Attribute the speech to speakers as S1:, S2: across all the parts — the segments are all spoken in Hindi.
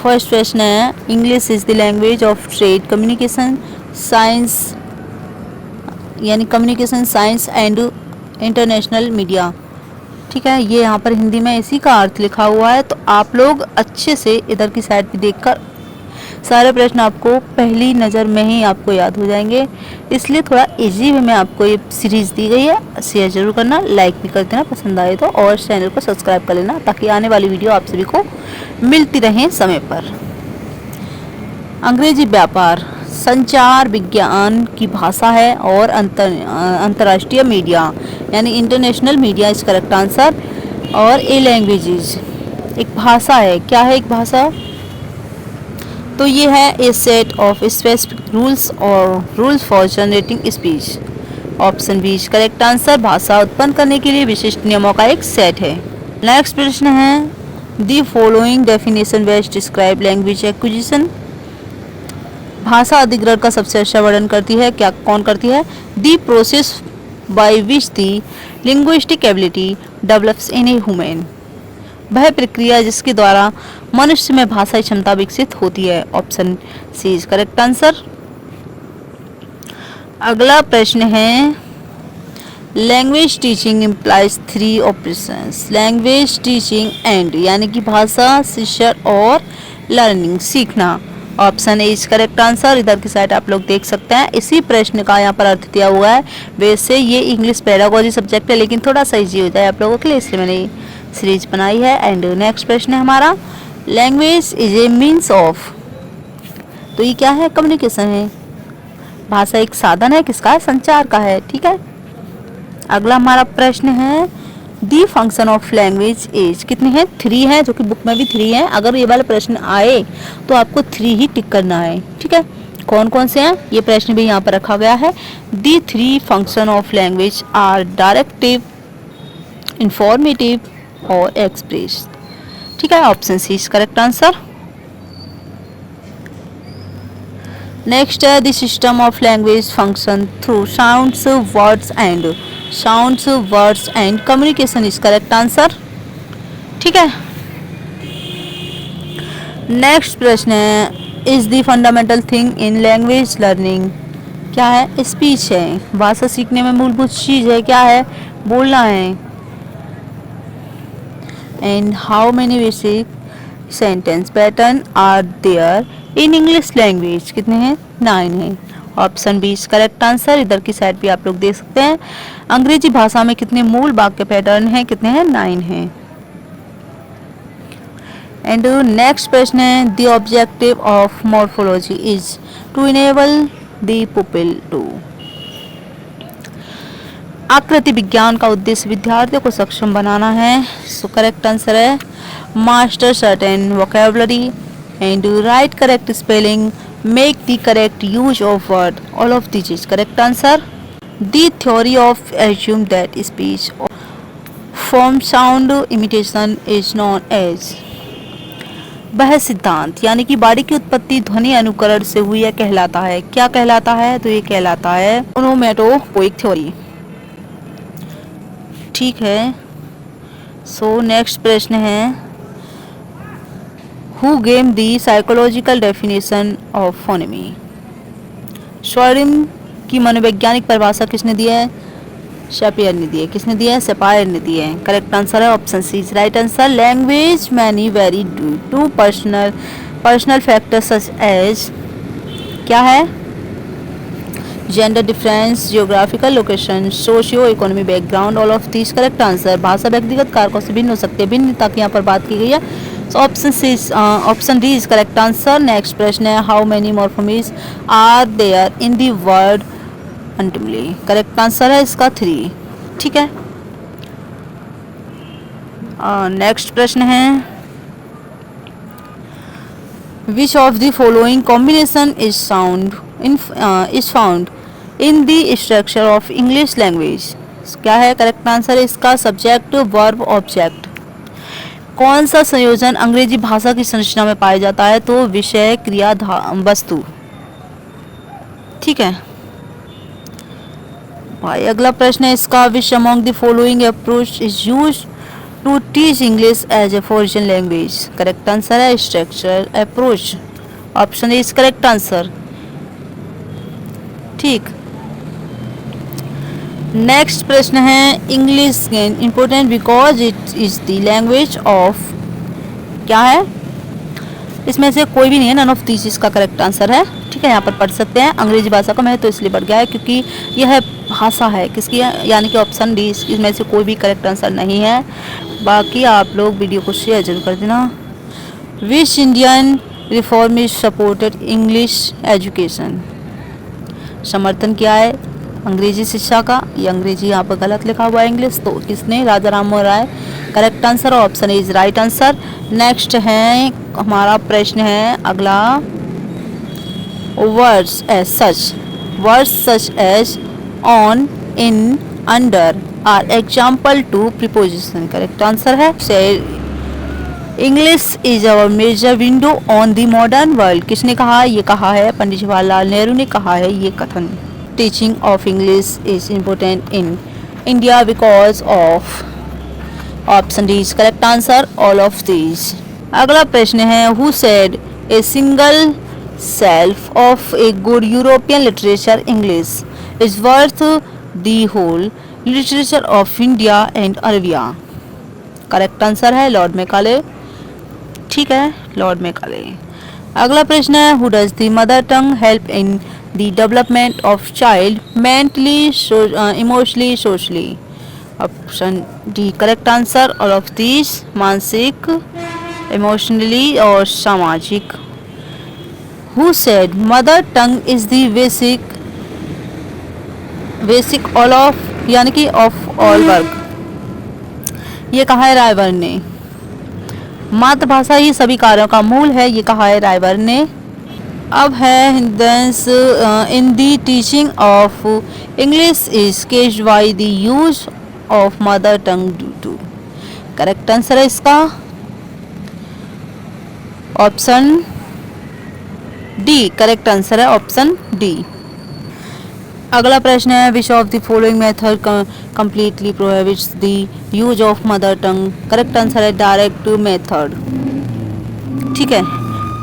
S1: फर्स्ट प्रश्न है, English is the language of trade, communication science, यानी communication science and international media. ठीक है, ये यहाँ पर हिंदी में इसी का अर्थ लिखा हुआ है, तो आप लोग अच्छे से इधर की साइड पे देखकर सारे प्रश्न आपको पहली नज़र में ही आपको याद हो जाएंगे, इसलिए थोड़ा इजी वे में आपको ये सीरीज़ दी गई है। शेयर जरूर करना, लाइक भी कर देना पसंद आए तो, और चैनल को सब्सक्राइब कर लेना ताकि आने वाली वीडियो आप सभी को मिलती रहे समय पर। अंग्रेजी व्यापार संचार विज्ञान की भाषा है और अंतर्राष्ट्रीय मीडिया यानी international media is correct answer. और ए लैंग्वेजेस एक भाषा है, क्या है एक भाषा, तो ये है a set of specific rules और rules for generating speech. Option B correct answer, भाषा उत्पन्न करने के लिए विशिष्ट नियमों का एक सेट है। नेक्स्ट प्रश्न है, the following definition best describe language acquisition. भाषा अधिग्रहण का सबसे अच्छा वर्णन करती है, क्या कौन करती है, the process by which the linguistic ability develops in a human, वह प्रक्रिया जिसके द्वारा मनुष्य में भाषाई क्षमता विकसित होती है। Option C is correct answer. अगला प्रश्न है, language teaching implies 3 operations. Language teaching and यानी कि भाषा शिक्षण और लर्निंग सीखना। Option A is correct answer. इधर की साइड आप लोग देख सकते हैं, इसी प्रश्न का यहाँ पर अर्थ दिया हुआ है। वैसे ये इंग्लिश पेडागोजी सब्जेक्ट है, लेकिन थोड़ा सा इजी हो जाए आप लोगों के लिए, इसलिए मैंने सीरीज बनाई है। एंड नेक्स्ट प्रश्न है हमारा, language is a means of, तो ये क्या है, कम्युनिकेशन है। भाषा एक साधन है, किसका है, संचार का है। ठीक है, अगला हमारा प्रश्न है, the function of language is, कितनी है, 3 है, जो कि बुक में भी 3 है। अगर ये वाला प्रश्न आए तो आपको 3 ही टिक करना है। ठीक है, कौन कौन से हैं, ये प्रश्न भी यहाँ पर रखा गया है। The 3 function of language are directive, informative और एक्सप्रेस। ठीक है, option C is correct answer. Next है, the system of language function through sounds words and communication is correct answer. ठीक है, नेक्स्ट प्रश्न है, is the fundamental thing in language learning, क्या है, स्पीच है। भाषा सीखने में मूलभूत चीज है, क्या है, बोलना है। And how many basic sentence pattern are there in English language, कितने हैं, 9 हैं। Option B is correct answer. इधर की साइड भी आप लोग देख सकते हैं, अंग्रेजी भाषा में कितने मूल वाक्य पैटर्न हैं, कितने हैं, 9 हैं। एंड नेक्स्ट प्रश्न है, the objective of morphology is to enable the pupil to, आकृति विज्ञान का उद्देश्य विद्यार्थियों को सक्षम बनाना है। सो करेक्ट आंसर है master certain vocabulary and write correct spelling, make the correct use of word, all of this is correct answer. The theory of assume that speech from sound imitation is known as, वह सिद्धांत यानी कि वाणी की उत्पत्ति ध्वनि अनुकरण से हुई है कहलाता है, क्या कहलाता है, तो ये कहलाता है ओनोमेटोपोइक थ्योरी। ठीक है, सो नेक्स्ट प्रश्न है, who gave the psychological definition of phoneme, स्वरिम की मनोवैज्ञानिक परिभाषा किसने दी है, शेपियर ने दी है। किसने दी है, सेपायर ने दी है। करेक्ट आंसर है option C is right answer. Language many vary due to personal factors such as, क्या है, gender difference, geographical location, socio economy background, all of this correct answer. भाषा व्यक्तिगत कारकों से भिन्न हो सकती है, भिन्नता की यहाँ पर बात की गई है। So option D is correct answer. Next प्रश्न है, how many morphemes are there in the word untimely, correct answer है इसका 3। ठीक है, नेक्स्ट प्रश्न है, which of the following combination is found in the structure of English language, क्या है, करेक्ट आंसर है इसका सब्जेक्ट वर्ब ऑब्जेक्ट। कौन सा संयोजन अंग्रेजी भाषा की संरचना में पाया जाता है, तो विषय क्रिया वस्तु। ठीक है भाई, अगला प्रश्न है इसका, which among the following approach is used to teach English as a foreign language. Correct answer है structural approach, option is correct answer. ठीक, नेक्स्ट प्रश्न है English important because it is the language of, क्या है इसमें से कोई भी नहीं है, नन ऑफ दिस इसका करेक्ट आंसर है। ठीक है, यहाँ पर पढ़ सकते हैं। अंग्रेजी भाषा का महत्व तो इसलिए बढ़ गया है क्योंकि यह भाषा है किसकी है, यानी कि ऑप्शन डी इसमें से कोई भी करेक्ट आंसर नहीं है। बाकी आप लोग वीडियो को शेयर जरूर कर देना। Which Indian reformist supported English education, समर्थन किया है अंग्रेजी शिक्षा का। ये अंग्रेजी यहाँ पर गलत लिखा हुआ है इंग्लिश, तो किसने, Raja Ram Mohan Roy. Correct answer option is right answer. Next है हमारा प्रश्न है अगला, words such as on, in, under are example to preposition. Correct answer है English is our major window on the modern world. किसने कहा, ये कहा है पंडित जवाहरलाल नेहरू ने कहा है ये कथन। Teaching of English is important in India because of, option D is correct answer all of these. अगला प्रश्न है who said a single shelf of a good European literature English is worth the whole literature of India and Arabia. Correct answer है लॉर्ड मैकाले। ठीक है, लॉर्ड मैकाले। अगला प्रश्न है who does the mother tongue help in the development of child mentally, emotionally, socially. Option D correct answer all of this, मानसिक, इमोशनली और सामाजिक। Who said mother tongue is the basic all of, यानी कि ऑफ ऑल वर्क, ये कहा है रायबर्न ने। मातृभाषा ही सभी कार्यों का मूल है, ये कहा है रायबर्न ने। अब है hindrance in the teaching of English is caused by the use of mother tongue due to. Correct answer है इसका ऑप्शन डी। करेक्ट आंसर है ऑप्शन डी। अगला प्रश्न है which of the following method completely prohibits the use of mother tongue. Correct answer है डायरेक्ट मेथड। ठीक है,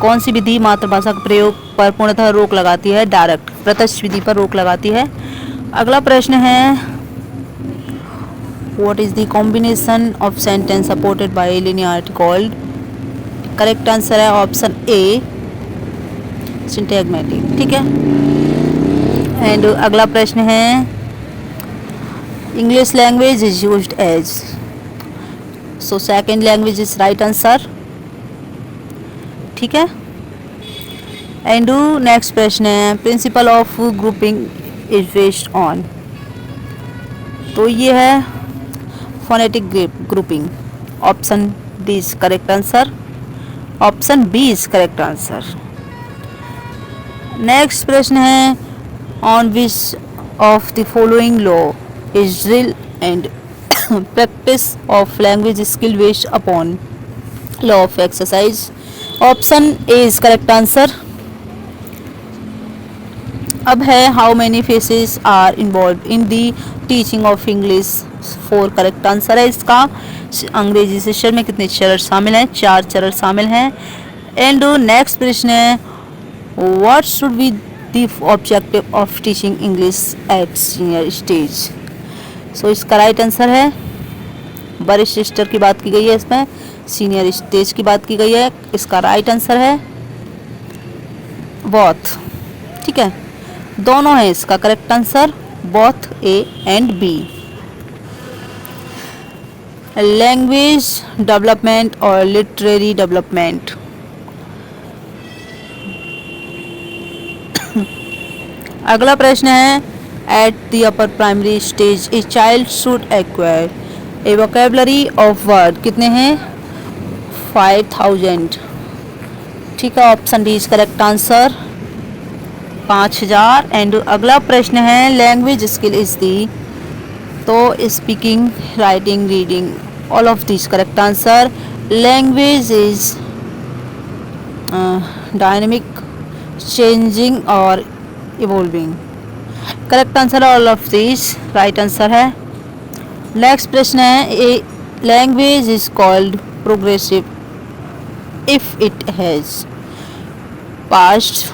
S1: कौन सी विधि मातृभाषा के प्रयोग पर पूर्णतः रोक लगाती है, डायरेक्ट, प्रत्यक्ष विधि पर रोक लगाती है। अगला प्रश्न है what is the combination of sentence supported by linearity called. Correct answer है ऑप्शन ए सिंटैग्मेटिक। ठीक है, एंड अगला प्रश्न है English language is used as, so second language is right answer. ठीक है, एंड नेक्स्ट प्रश्न है principle of grouping is based on, तो ये है phonetic grouping. Option D is correct answer, option B is correct answer. Next प्रश्न है on which of the following law is drill and practice of language skill based upon, law of exercise. Option A is correct answer. अब है how many phases are involve in the teaching of English. 4 correct answer है इसका। अंग्रेजी शिक्षण में कितने चरण शामिल हैं, 4 चरण शामिल हैं। एंड नेक्स्ट प्रश्न है what should be the objective of teaching English at senior stage. So इसका राइट आंसर है वरिष्ठ स्तर की बात की गई है, इसमें सीनियर स्टेज की बात की गई है। इसका राइट आंसर है बोथ। ठीक है, दोनों है इसका correct answer, both A and B. Language development और लिटरेरी डेवलपमेंट। अगला प्रश्न है at the upper primary stage a child should acquire a vocabulary of word. कितने हैं, 5000। ठीक है, option D is correct answer, 5000। And अगला प्रश्न है लैंग्वेज स्किल इज दी, तो speaking, writing, reading, all of this correct answer. Language is dynamic, changing और evolving. Correct answer all of this right answer है। नेक्स्ट प्रश्न है language is called progressive if it has past,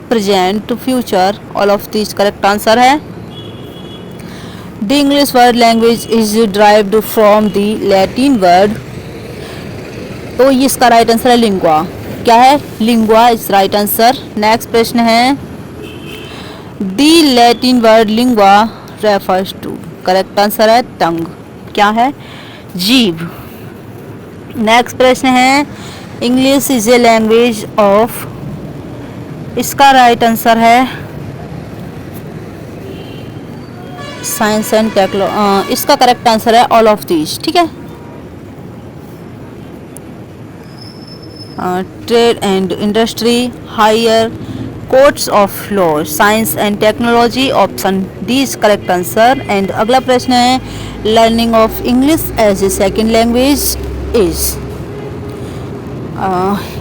S1: present, future, all of this correct answer है। The English word language is derived from the Latin word, तो ये इसका राइट आंसर है लिंगुआ। क्या है? Lingua is right answer. Next प्रश्न है the Latin word lingua refers to, correct answer है टंग। क्या है? जीभ। नेक्स्ट प्रश्न है English is a language of, इसका राइट आंसर है साइंस एंड टेक्नोलॉजी, इसका करेक्ट आंसर है ऑल ऑफ दिस। ठीक है, trade and industry, higher courts of law, science and technology, option D is correct answer. And अगला प्रश्न है learning of English as a second language is,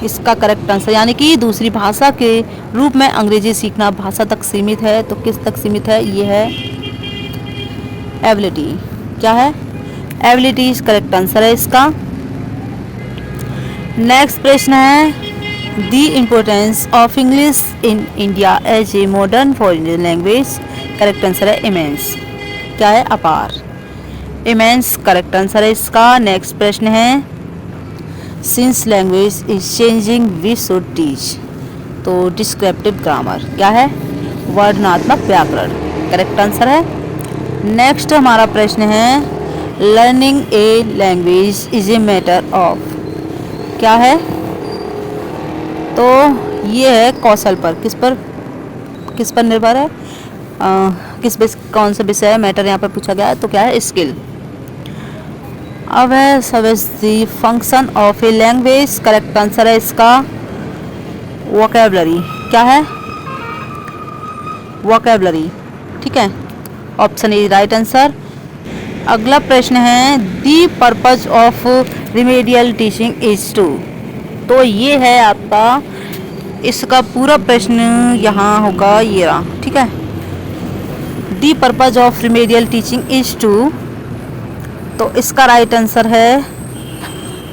S1: इसका करेक्ट आंसर यानी कि दूसरी भाषा के रूप में अंग्रेजी सीखना भाषा तक सीमित है, तो किस तक सीमित है? ये है एबिलिटी। क्या है? एबिलिटी इज करेक्ट आंसर है इसका। नेक्स्ट प्रश्न है the importance of English in India as a modern foreign language, correct answer है इमेंस। क्या है? अपार। इमेंस करेक्ट आंसर है इसका। नेक्स्ट प्रश्न है since language is changing we should teach, तो डिस्क्रिप्टिव ग्रामर। क्या है? वर्णनात्मक व्याकरण, करेक्ट आंसर है। नेक्स्ट हमारा प्रश्न है learning a language is a matter of, क्या है? तो ये है कौशल पर, किस पर निर्भर है? कौन सा विषय मैटर यहाँ पर पूछा गया है, तो क्या है? स्किल। अब है सब is the function of a language, correct answer है इसका वोकैबुलरी। क्या है? वोकैबुलरी। ठीक है, ऑप्शन इज राइट आंसर। अगला प्रश्न है the purpose of remedial teaching is to, तो ये है आपका, इसका पूरा प्रश्न यहाँ होगा ये रहा। ठीक है, the purpose of remedial teaching is to, तो इसका राइट आंसर है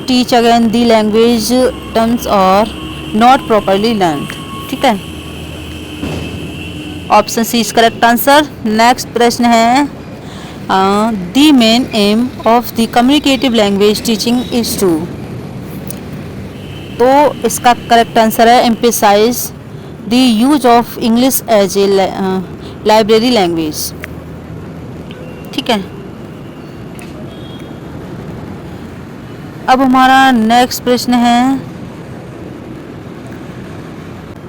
S1: teach again the language terms और नॉट प्रॉपरली लर्न। ठीक है, option C is correct answer. Next प्रश्न है the main aim of the communicative language teaching is to, तो इसका करेक्ट आंसर है emphasize the use of English as a library language. ठीक है, अब हमारा नेक्स्ट प्रश्न है,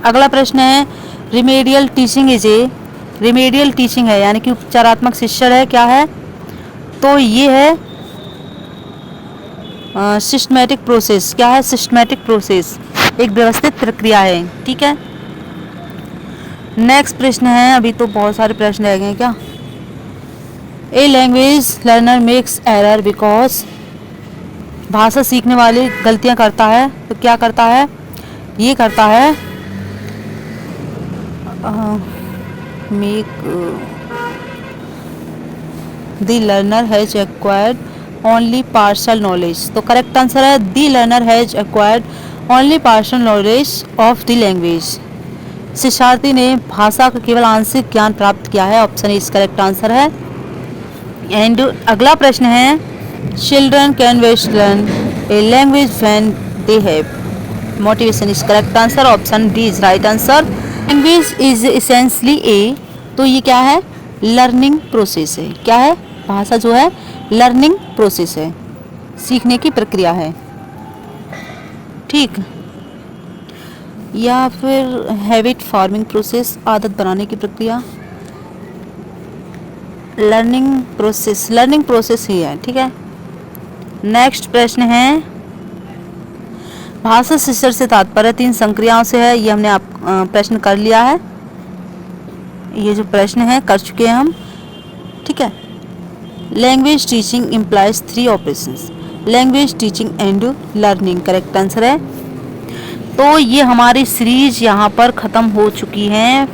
S1: अगला प्रश्न है remedial teaching is a, remedial teaching है यानी कि उपचारात्मक शिक्षण है। क्या है? तो ये है सिस्टमैटिक प्रोसेस। क्या है? सिस्टमैटिक प्रोसेस, एक व्यवस्थित प्रक्रिया है। ठीक है, नेक्स्ट प्रश्न है, अभी तो बहुत सारे प्रश्न रह गए क्या। A language learner makes error because, भाषा सीखने वाले गलतियां करता है, तो क्या करता है? ये करता है make the learner has acquired only partial knowledge, तो करेक्ट आंसर है the learner has acquired only partial knowledge of the language, शिक्षार्थी ने भाषा का केवल आंशिक ज्ञान प्राप्त किया है, ऑप्शन इज करेक्ट आंसर है। एंड अगला प्रश्न है children can best learn a language when they have motivation, is correct answer, option D is right answer. Language is essentially a, तो ये क्या है? लर्निंग प्रोसेस है। क्या है? भाषा जो है लर्निंग प्रोसेस है, सीखने की प्रक्रिया है। ठीक, या फिर हैबिट फॉर्मिंग प्रोसेस, आदत बनाने की प्रक्रिया। लर्निंग प्रोसेस ही है। ठीक है, नेक्स्ट प्रश्न है भाषा शिक्षण से तात्पर्य 3 संक्रियाओं से है, ये हमने प्रश्न कर लिया है, ये जो प्रश्न है कर चुके हैं हम। ठीक है, language teaching implies 3 operations, language teaching and learning, correct answer है। तो ये हमारी सीरीज यहाँ पर ख़त्म हो चुकी है।